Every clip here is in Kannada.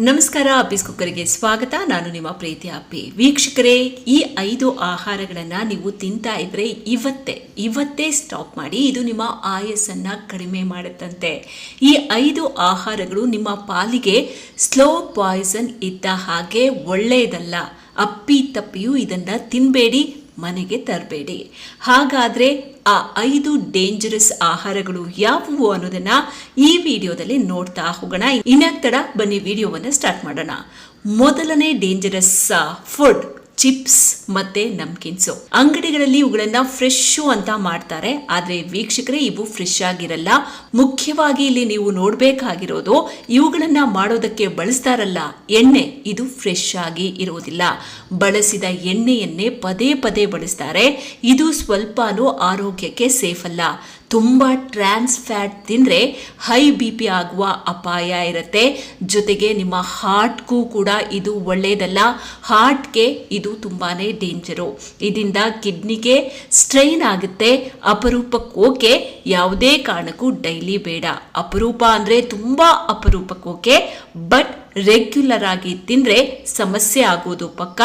ನಮಸ್ಕಾರ. ಅಪ್ಪೀಸ್ ಕುಕ್ಕರಿಗೆ ಸ್ವಾಗತ. ನಾನು ನಿಮ್ಮ ಪ್ರೀತಿ ಅಪ್ಪಿ. ವೀಕ್ಷಕರೇ, ಈ 5 ಆಹಾರಗಳನ್ನು ನೀವು ತಿಂತಾ ಇದ್ರೆ ಇವತ್ತೇ ಸ್ಟಾಪ್ ಮಾಡಿ. ಇದು ನಿಮ್ಮ ಆಯಸ್ಸನ್ನು ಕಡಿಮೆ ಮಾಡುತ್ತಂತೆ. ಈ 5 ಆಹಾರಗಳು ನಿಮ್ಮ ಪಾಲಿಗೆ ಸ್ಲೋ ಪಾಯ್ಸನ್ ಇದ್ದ ಹಾಗೆ ಒಳ್ಳೆಯದಲ್ಲ. ಅಪ್ಪಿ ತಪ್ಪಿಯೂ ಇದನ್ನು ತಿನ್ನಬೇಡಿ, ಮನೆಗೆ ತರಬೇಡಿ. ಹಾಗಾದರೆ ಆ 5 ಡೇಂಜರಸ್ ಆಹಾರಗಳು ಯಾವುವು ಅನ್ನೋದನ್ನ ಈ ವಿಡಿಯೋದಲ್ಲಿ ನೋಡ್ತಾ ಹೋಗೋಣ. ಇನ್ನೊಂದರ ಬನ್ನಿ ವಿಡಿಯೋವನ್ನು ಸ್ಟಾರ್ಟ್ ಮಾಡೋಣ. ಮೊದಲನೇ ಡೇಂಜರಸ್ ಫುಡ್ ಚಿಪ್ಸ್ ಮತ್ತೆ ನಮ್ಕಿನ್ಸು. ಅಂಗಡಿಗಳಲ್ಲಿ ಇವುಗಳನ್ನ ಫ್ರೆಶ್ ಅಂತ ಮಾಡ್ತಾರೆ, ಆದ್ರೆ ವೀಕ್ಷಕರೇ ಇವು ಫ್ರೆಶ್ ಆಗಿರಲ್ಲ. ಮುಖ್ಯವಾಗಿ ಇಲ್ಲಿ ನೀವು ನೋಡ್ಬೇಕಾಗಿರೋದು ಇವುಗಳನ್ನ ಮಾಡೋದಕ್ಕೆ ಬಳಸ್ತಾರಲ್ಲ ಎಣ್ಣೆ, ಇದು ಫ್ರೆಶ್ ಆಗಿ ಇರುವುದಿಲ್ಲ. ಬಳಸಿದ ಎಣ್ಣೆಯನ್ನೇ ಪದೇ ಪದೇ ಬಳಸ್ತಾರೆ. ಇದು ಸ್ವಲ್ಪನೂ ಆರೋಗ್ಯಕ್ಕೆ ಸೇಫ್ ಅಲ್ಲ. ತುಂಬ ಟ್ರಾನ್ಸ್ ಫ್ಯಾಟ್ ತಿಂದರೆ ಹೈ BP ಆಗುವ ಅಪಾಯ ಇರುತ್ತೆ. ಜೊತೆಗೆ ನಿಮ್ಮ ಹಾರ್ಟ್ಗೂ ಕೂಡ ಇದು ಒಳ್ಳೆಯದಲ್ಲ. ಹಾರ್ಟ್ಗೆ ಇದು ತುಂಬಾ ಡೇಂಜರು. ಇದರಿಂದ ಕಿಡ್ನಿಗೆ ಸ್ಟ್ರೈನ್ ಆಗುತ್ತೆ. ಅಪರೂಪಕ್ಕೆ ಓಕೆ, ಯಾವುದೇ ಕಾರಣಕ್ಕೂ ಡೈಲಿ ಬೇಡ. ಅಪರೂಪ ಅಂದರೆ ತುಂಬ ಅಪರೂಪಕ್ಕೆ ಓಕೆ, ಬಟ್ ರೆಗ್ಯುಲರ್ ಆಗಿ ತಿಂದರೆ ಸಮಸ್ಯೆ ಆಗೋದು ಪಕ್ಕ.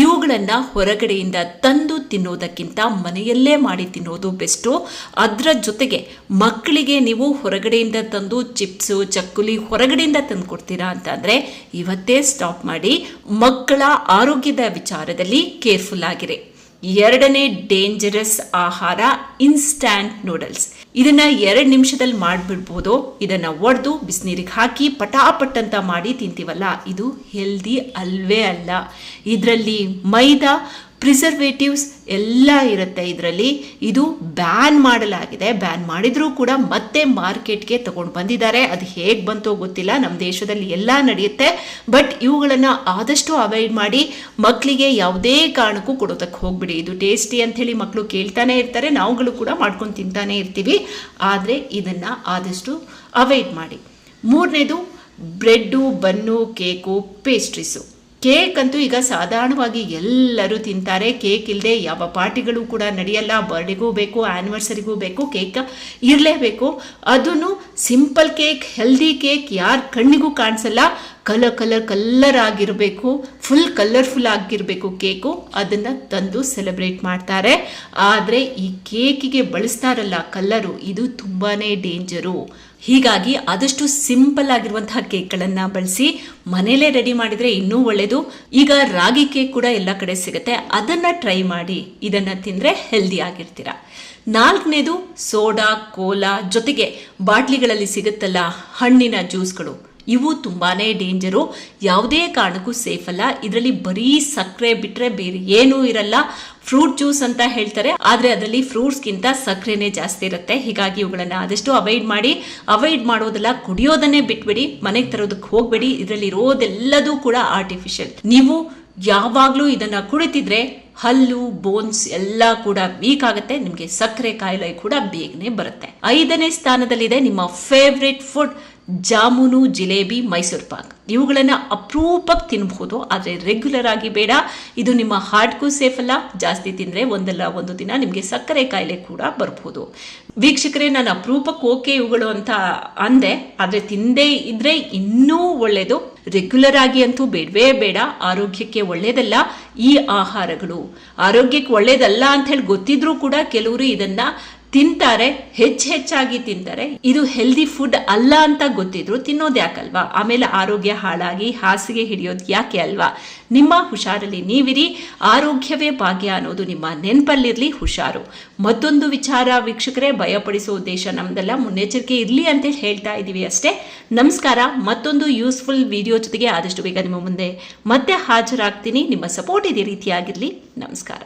ಇವುಗಳನ್ನು ಹೊರಗಡೆಯಿಂದ ತಂದು ತಿನ್ನೋದಕ್ಕಿಂತ ಮನೆಯಲ್ಲೇ ಮಾಡಿ ತಿನ್ನೋದು ಬೆಸ್ಟು. ಅದರ ಜೊತೆಗೆ ಮಕ್ಕಳಿಗೆ ನೀವು ಹೊರಗಡೆಯಿಂದ ತಂದು ಚಿಪ್ಸು ಚಕ್ಕುಲಿ ಹೊರಗಡೆಯಿಂದ ತಂದು ಕೊಡ್ತೀರಾ ಅಂತಂದರೆ ಇವತ್ತೇ ಸ್ಟಾಪ್ ಮಾಡಿ. ಮಕ್ಕಳ ಆರೋಗ್ಯದ ವಿಚಾರದಲ್ಲಿ ಕೇರ್ಫುಲ್ ಆಗಿರಿ. ಎರಡನೇ ಡೇಂಜರಸ್ ಆಹಾರ ಇನ್ಸ್ಟ್ಯಾಂಟ್ ನೂಡಲ್ಸ್. ಇದನ್ನ 2 ನಿಮಿಷದಲ್ಲಿ ಮಾಡಿಬಿಡ್ಬೋದು. ಇದನ್ನ ಒಡೆದು ಬಿಸಿನೀರಿಗೆ ಹಾಕಿ ಪಟಾಪಟ್ ಅಂತ ಮಾಡಿ ತಿಂತೀವಲ್ಲ, ಇದು ಹೆಲ್ದಿ ಅಲ್ವೇ ಅಲ್ಲ. ಇದರಲ್ಲಿ ಮೈದಾ, ಪ್ರಿಸರ್ವೇಟಿವ್ಸ್ ಎಲ್ಲ ಇರುತ್ತೆ. ಇದರಲ್ಲಿ ಇದು ಬ್ಯಾನ್ ಮಾಡಲಾಗಿದೆ. ಬ್ಯಾನ್ ಮಾಡಿದ್ರೂ ಕೂಡ ಮತ್ತೆ ಮಾರ್ಕೆಟ್ಗೆ ತಗೊಂಡು ಬಂದಿದ್ದಾರೆ. ಅದು ಹೇಗೆ ಬಂತೋ ಗೊತ್ತಿಲ್ಲ. ನಮ್ಮ ದೇಶದಲ್ಲಿ ಎಲ್ಲ ನಡೆಯುತ್ತೆ, ಬಟ್ ಇವುಗಳನ್ನು ಆದಷ್ಟು ಅವಾಯ್ಡ್ ಮಾಡಿ. ಮಕ್ಕಳಿಗೆ ಯಾವುದೇ ಕಾರಣಕ್ಕೂ ಕೊಡೋದಕ್ಕೆ ಹೋಗ್ಬಿಡಿ. ಇದು ಟೇಸ್ಟಿ ಅಂಥೇಳಿ ಮಕ್ಕಳು ಕೇಳ್ತಾನೆ ಇರ್ತಾರೆ, ನಾವುಗಳು ಕೂಡ ಮಾಡ್ಕೊಂಡು ತಿಂತಾನೆ ಇರ್ತೀವಿ. ಆದರೆ ಇದನ್ನು ಆದಷ್ಟು ಅವಾಯ್ಡ್ ಮಾಡಿ. ಮೂರನೇದು ಬ್ರೆಡ್ಡು, ಬನ್ನು, ಕೇಕು, ಪೇಸ್ಟ್ರೀಸು. ಕೇಕ್ ಅಂತೂ ಈಗ ಸಾಧಾರಣವಾಗಿ ಎಲ್ಲರೂ ತಿಂತಾರೆ. ಕೇಕ್ ಇಲ್ಲದೆ ಯಾವ ಪಾರ್ಟಿಗಳು ಕೂಡ ನಡೆಯಲ್ಲ. ಬರ್ಡೇಗೂ ಬೇಕು, ಆ್ಯನಿವರ್ಸರಿಗೂ ಬೇಕು, ಕೇಕ್ ಇರಲೇಬೇಕು. ಅದನ್ನು ಸಿಂಪಲ್ ಕೇಕ್, ಹೆಲ್ದಿ ಕೇಕ್ ಯಾರ ಕಣ್ಣಿಗೂ ಕಾಣಿಸಲ್ಲ. ಕಲರ್ ಆಗಿರಬೇಕು, ಫುಲ್ ಕಲರ್ಫುಲ್ ಆಗಿರಬೇಕು ಕೇಕು. ಅದನ್ನು ತಂದು ಸೆಲೆಬ್ರೇಟ್ ಮಾಡ್ತಾರೆ. ಆದರೆ ಈ ಕೇಕಿಗೆ ಬಳಸ್ತಾರಲ್ಲ ಕಲ್ಲರು, ಇದು ತುಂಬಾ ಡೇಂಜರು. ಹೀಗಾಗಿ ಆದಷ್ಟು ಸಿಂಪಲ್ ಆಗಿರುವಂತಹ ಕೇಕ್ಗಳನ್ನು ಬಳಸಿ. ಮನೇಲೇ ರೆಡಿ ಮಾಡಿದರೆ ಇನ್ನೂ ಒಳ್ಳೆಯದು. ಈಗ ರಾಗಿ ಕೇಕ್ ಕೂಡ ಎಲ್ಲ ಕಡೆ ಸಿಗುತ್ತೆ, ಅದನ್ನು ಟ್ರೈ ಮಾಡಿ. ಇದನ್ನು ತಿಂದರೆ ಹೆಲ್ದಿ ಆಗಿರ್ತೀರ. 4ನೇದು ಸೋಡಾ, ಕೋಲಾ, ಜೊತೆಗೆ ಬಾಟ್ಲಿಗಳಲ್ಲಿ ಸಿಗುತ್ತಲ್ಲ ಹಣ್ಣಿನ ಜ್ಯೂಸ್ಗಳು, ಇವು ತುಂಬಾ ಡೇಂಜರು. ಯಾವುದೇ ಕಾರಣಕ್ಕೂ ಸೇಫ್ ಅಲ್ಲ. ಇದರಲ್ಲಿ ಬರೀ ಸಕ್ಕರೆ ಬಿಟ್ಟರೆ ಬೇರೆ ಏನೂ ಇರಲ್ಲ. ಫ್ರೂಟ್ ಜ್ಯೂಸ್ ಅಂತ ಹೇಳ್ತಾರೆ, ಆದರೆ ಅದರಲ್ಲಿ ಫ್ರೂಟ್ಸ್ಗಿಂತ ಸಕ್ಕರೆನೇ ಜಾಸ್ತಿ ಇರುತ್ತೆ. ಹೀಗಾಗಿ ಇವುಗಳನ್ನು ಆದಷ್ಟು ಅವಾಯ್ಡ್ ಮಾಡಿ. ಅವಾಯ್ಡ್ ಮಾಡೋದಲ್ಲ, ಕುಡಿಯೋದನ್ನೇ ಬಿಟ್ಬಿಡಿ, ಮನೆಗೆ ತರೋದಕ್ಕೆ ಹೋಗಬೇಡಿ. ಇದರಲ್ಲಿ ಇರೋದೆಲ್ಲದೂ ಕೂಡ ಆರ್ಟಿಫಿಷಿಯಲ್. ನೀವು ಯಾವಾಗಲೂ ಇದನ್ನು ಕುಡಿತಿದ್ರೆ ಹಲ್ಲು, ಬೋನ್ಸ್ ಎಲ್ಲ ಕೂಡ ವೀಕ್ ಆಗುತ್ತೆ. ನಿಮಗೆ ಸಕ್ಕರೆ ಕಾಯಿಲೆ ಕೂಡ ಬೇಗನೆ ಬರುತ್ತೆ. 5ನೇ ಸ್ಥಾನದಲ್ಲಿದೆ ನಿಮ್ಮ ಫೇವ್ರೆಟ್ ಫುಡ್ ಜಾಮೂನು, ಜಿಲೇಬಿ, ಮೈಸೂರು ಪಾಕ್. ಇವುಗಳನ್ನು ಅಪರೂಪಕ್ಕೆ ತಿನ್ಬಹುದು, ಆದರೆ ರೆಗ್ಯುಲರ್ ಆಗಿ ಬೇಡ. ಇದು ನಿಮ್ಮ ಹಾರ್ಟ್ಗೂ ಸೇಫ್ ಅಲ್ಲ. ಜಾಸ್ತಿ ತಿಂದರೆ ಒಂದಲ್ಲ ಒಂದು ದಿನ ನಿಮಗೆ ಸಕ್ಕರೆ ಕಾಯಿಲೆ ಕೂಡ ಬರ್ಬೋದು. ವೀಕ್ಷಕರೇ, ನಾನು ಅಪರೂಪಕ್ಕೆ ಓಕೆ ಇವುಗಳು ಅಂತ ಅಂದೆ, ಆದರೆ ತಿಂದೇ ಇದ್ರೆ ಇನ್ನೂ ಒಳ್ಳೆಯದು. ರೆಗ್ಯುಲರ್ ಆಗಿ ಅಂತೂ ಬೇಡವೇ ಬೇಡ. ಆರೋಗ್ಯಕ್ಕೆ ಒಳ್ಳೆಯದಲ್ಲ ಈ ಆಹಾರಗಳು. ಆರೋಗ್ಯಕ್ಕೆ ಒಳ್ಳೆಯದಲ್ಲ ಅಂತ ಹೇಳಿ ಗೊತ್ತಿದ್ರೂ ಕೂಡ ಕೆಲವರು ಇದನ್ನ ತಿಂತಾರೆ, ಹೆಚ್ಚಾಗಿ ತಿಂತಾರೆ. ಇದು ಹೆಲ್ದಿ ಫುಡ್ ಅಲ್ಲ ಅಂತ ಗೊತ್ತಿದ್ರು ತಿನ್ನೋದು ಯಾಕಲ್ವಾ? ಆಮೇಲೆ ಆರೋಗ್ಯ ಹಾಳಾಗಿ ಹಾಸಿಗೆ ಹಿಡಿಯೋದು ಯಾಕೆ ಅಲ್ವಾ? ನಿಮ್ಮ ಹುಷಾರಲ್ಲಿ ನೀವಿರಿ. ಆರೋಗ್ಯವೇ ಭಾಗ್ಯ ಅನ್ನೋದು ನಿಮ್ಮ ನೆನಪಲ್ಲಿರಲಿ. ಹುಷಾರು. ಮತ್ತೊಂದು ವಿಚಾರ ವೀಕ್ಷಕರೇ, ಭಯಪಡಿಸೋ ಉದ್ದೇಶ ನಮ್ದೆಲ್ಲ, ಮುನ್ನೆಚ್ಚರಿಕೆ ಇರಲಿ ಅಂತೇಳಿ ಹೇಳ್ತಾ ಇದ್ದೀವಿ ಅಷ್ಟೇ. ನಮಸ್ಕಾರ. ಮತ್ತೊಂದು ಯೂಸ್ಫುಲ್ ವಿಡಿಯೋ ಜೊತೆಗೆ ಆದಷ್ಟು ಬೇಗ ನಿಮ್ಮ ಮುಂದೆ ಮತ್ತೆ ಹಾಜರಾಗ್ತೀನಿ. ನಿಮ್ಮ ಸಪೋರ್ಟ್ ಇದೇ ರೀತಿಯಾಗಿರಲಿ. ನಮಸ್ಕಾರ.